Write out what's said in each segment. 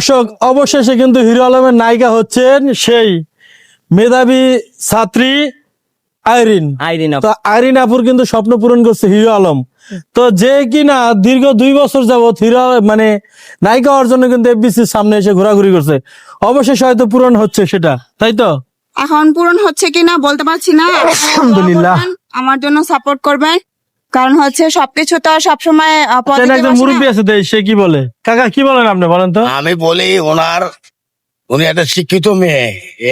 দর্শক, অবশেষে কিন্তু হিরো আলমের নায়িকা হচ্ছেন সেই মেধাবী ছাত্রী আইরিন। তো আইরিন আপুর কিন্তু স্বপ্ন পূরণ করছে হিরো আলম। তো যে কিনা দীর্ঘ 2 বছর যাবত হিরো মানে নায়িকা হওয়ার জন্য কিন্তু এফবিসির সামনে এসে ঘোরাঘুরি করছে, অবশেষে হয়তো পূরণ হচ্ছে সেটা, তাই তো? এখন পূরণ হচ্ছে কিনা বলতে পারছি না। আলহামদুলিল্লাহ। আমার জন্য সাপোর্ট করবেন, কারণ হচ্ছে সবকিছু তো সবসময় একজন মুরব্বী আছে, সে কি বলে? কাকা কি বলেন আপনি, বলেন তো। আমি বলি উনি একটা শিক্ষিত মেয়ে,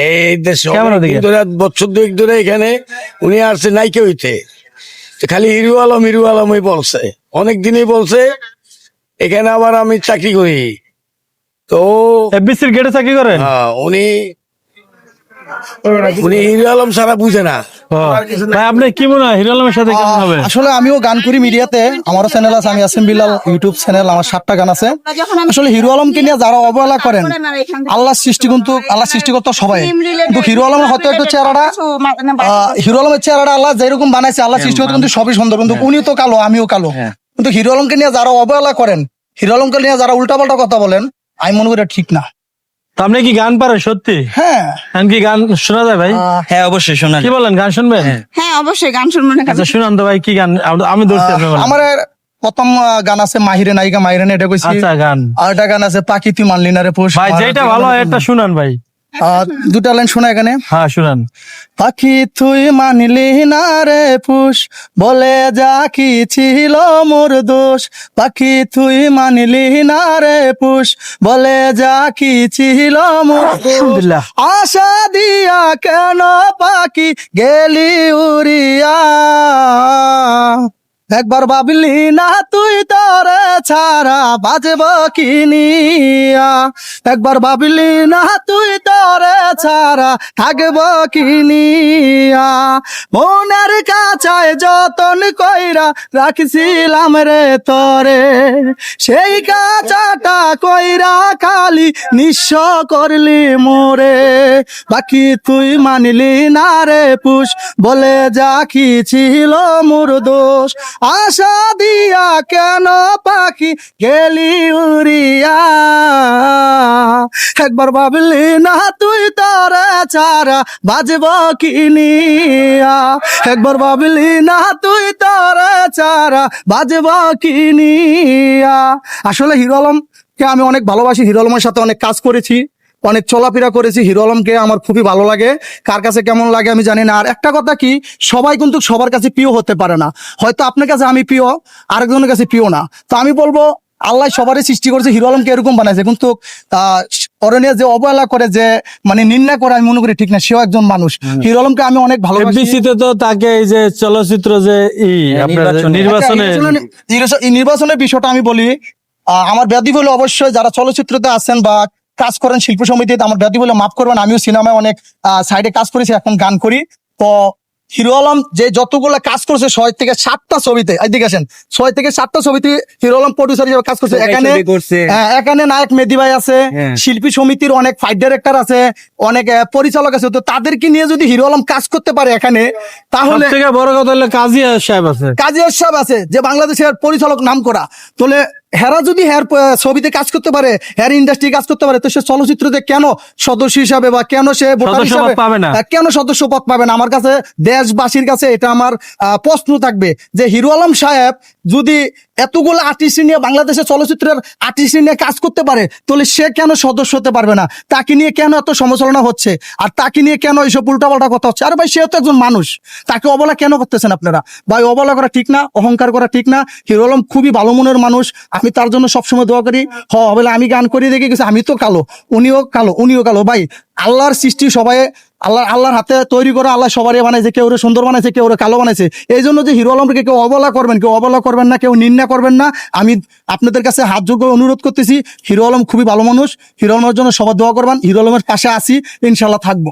এই দেশে কেমন অনেকদিন ওদিকে? ধরে, বছর 2 ধরে এখানে উনি আসছে নাইকে হইতে। তো খালি হিরো আলমই বলছে, অনেক দিনই বলছে। এখানে আবার আমি চাকরি করি, তো এফবিসির গেটে চাকরি করেন? উনি হিরো আলম ছাড়া বুঝে না। ভাই, আপনি কি মনে হয় হিরো আলমের সাথে কেমন হবে? আসলে আমিও গান করি মিডিয়াতে, আমারও চ্যানেল আছে, আমি আসিম বিলাল ইউটিউব চ্যানেল, আমার 7টা গান আছে। আসলে হিরো আলমকে নিয়ে যারা অবহেলা করেন, আল্লাহ সৃষ্টি কিন্তু আল্লাহ সৃষ্টিকর্তা সবাই, কিন্তু হিরো আলমের হয়তো একটু চেহারাটা, হিরো আলমের চেহারাটা আল্লাহ যেরকম বানাইছে, আল্লাহ সৃষ্টিকর্তা কিন্তু সবই সুন্দর, কিন্তু উনিও তো কালো, আমিও কালো। কিন্তু হিরো আলমকে নিয়ে যারা অবহেলা করেন, হিরো আলমকে নিয়ে যারা উল্টাপাল্টা কথা বলেন, আমি মনে করি এটা ঠিক না। তো আপনি কি গান পারেন সত্যি? হ্যাঁ, কি গান শোনা যায় ভাই? হ্যাঁ অবশ্যই শোনা কি বলেন, গান শুনবেন? হ্যাঁ অবশ্যই গান শুনবো না। আচ্ছা শুনান তো ভাই, কি গান? আমি ধরছি, আপনি বলেন। আমার প্রথম গান আছে মাহিরে নায়িকা মাহিরে, এটা কইছি। আচ্ছা গান। আর একটা গান আছে পাখি তুই মানলি না রে পুষ। ভাই যেটা ভালো হয় একটা শুনান ভাই। 2টা লাইন শোনা এখানে। হ্যাঁ শুনান। পাখি তুই মানলি না রে পুষ, বলে যা কি ছিল মোর দোষ। পাখি তুই মানলি না রে পুষ, বলে যা কি ছিল মোর দোষ। আলহামদুলিল্লাহ। আশা দিয়া কেন পাখি গেলি উড়িয়া, একবার ভাবলি না তুই তোরে ছাড়া বাজব কিনিয়া, একবার ভাবলি না তুই তোরে ছাড়া থাকব কিনিয়া। মনের কাছায় যতন কইরা রাখছিলাম রে তরে, সেই কাঁচাটা কইরা খালি নিঃস্ব করলি মোরে। বাকি তুই মানলি না রে পুষ, বলে যা কি ছিল মোর দোষ। আশা দিয়া কেন পাখি গেলি উড়িয়া, একবার ভাবলি না তুই তোরে ছাড়া বাজব কিনিয়া, একবার ভাবলি না তুই তোরে ছাড়া বাজব কিনিয়া। আসলে হিরো আলমকে আমি অনেক ভালোবাসি, হিরো আলমের সাথে অনেক কাজ করেছি, অনেক চলাফেরা করেছি। হিরো আলমকে আমার খুবই ভালো লাগে, কার কাছে কেমন লাগে আমি জানি না। আর একটা কথা কি, সবাই কিন্তু সবার কাছে প্রিয় হতে পারে না। হয়তো আপনার কাছে আমি প্রিয়, আরেকজনের কাছে প্রিয় না। তো আমি বলবো আল্লাহ সবারই সৃষ্টি করেছে, হিরো আলমকে এরকম বানাইছে, কিন্তু অরণ্যে যে অবহেলা করে, যে মানে নিন্দা করে, আমি মনে করি ঠিক না। সেও একজন মানুষ। হিরো আলমকে আমি অনেক ভালোবাসি। এফবিসিতে তো তাকে এই যে চলচ্চিত্র যে নির্বাচনের বিষয়টা আমি বলি, আমার ব্যাধি বলে অবশ্যই যারা চলচ্চিত্রতে আছেন বা কাজ করেন শিল্প সমিতিতে, আমার ব্যাধি বলে মাফ করবেন। আমিও সিনেমায় অনেক সাইডে কাজ করেছি, এখন গান করি। তো হিরো আলম যে যতগুলো কাজ করছে 6 থেকে 7টা ছবিতে, এদিকে আসেন, 6 থেকে 7টা ছবিতে হিরো আলম প্রডিউসার হিসেবে কাজ করছে। এখানে নায়ক মেহেদী ভাই আছে, শিল্পী সমিতির অনেক ফাইট ডাইরেক্টর আছে, অনেক পরিচালক আছে। তো তাদেরকে নিয়ে যদি হিরো আলম কাজ করতে পারে এখানে, তাহলে থেকে বড় কথা হলো কাজী সাহেব আছে, কাজী সাহেব আছে, যে বাংলাদেশের পরিচালক নাম করা। তাহলে হেরা যদি হের ছবিতে কাজ করতে পারে, হের ইন্ডাস্ট্রি কাজ করতে পারে, তো সে চলচ্চিত্রতে কেন সদস্য হিসাবে বা কেন সে ভোটার হিসাবে কেন সদস্য পদ পাবে না? আমার কাছে, দেশবাসীর কাছে এটা আমার প্রশ্ন থাকবে, যে হিরো আলম সাহেব যদি এতগুলো আর্টিস্ট নিয়ে, বাংলাদেশের চলচ্চিত্রের আর্টিস্ট নিয়ে কাজ করতে পারে, তাহলে সে কেন সদস্য হতে পারবে না? তাকে নিয়ে কেন এত সমালোচনা হচ্ছে, আর তাকে নিয়ে কেন এইসব উল্টাপাল্টা কথা হচ্ছে? আরে ভাই, সে তো একজন মানুষ, তাকে অবহেলা কেন করতেছেন আপনারা? ভাই, অবহেলা করা ঠিক না, অহংকার করা ঠিক না। হিরো আলম খুবই ভালো মনের মানুষ, আমি তার জন্য সবসময় দোয়া করি। বলে আমি গান করি দেখে গেছি, আমি তো কালো, উনিও কালো। ভাই, আল্লাহর সৃষ্টি সবাই আল্লাহর হাতে তৈরি করা, আল্লাহ সবারই বানাইছে, কেউ সুন্দর বানাইছে, কেউ কালো বানাইছে। এই জন্য যে হিরো আলমকে কেউ অবহেলা করবেন না, কেউ নিন্দা করবেন না। আমি আপনাদের কাছে হাত জোড় করে অনুরোধ করতেছি, হিরো আলম খুবই ভালো মানুষ, হিরো আলমের জন্য সবাই দোয়া করবেন। হিরো আলমের পাশে আছি, ইনশাল্লাহ থাকবো।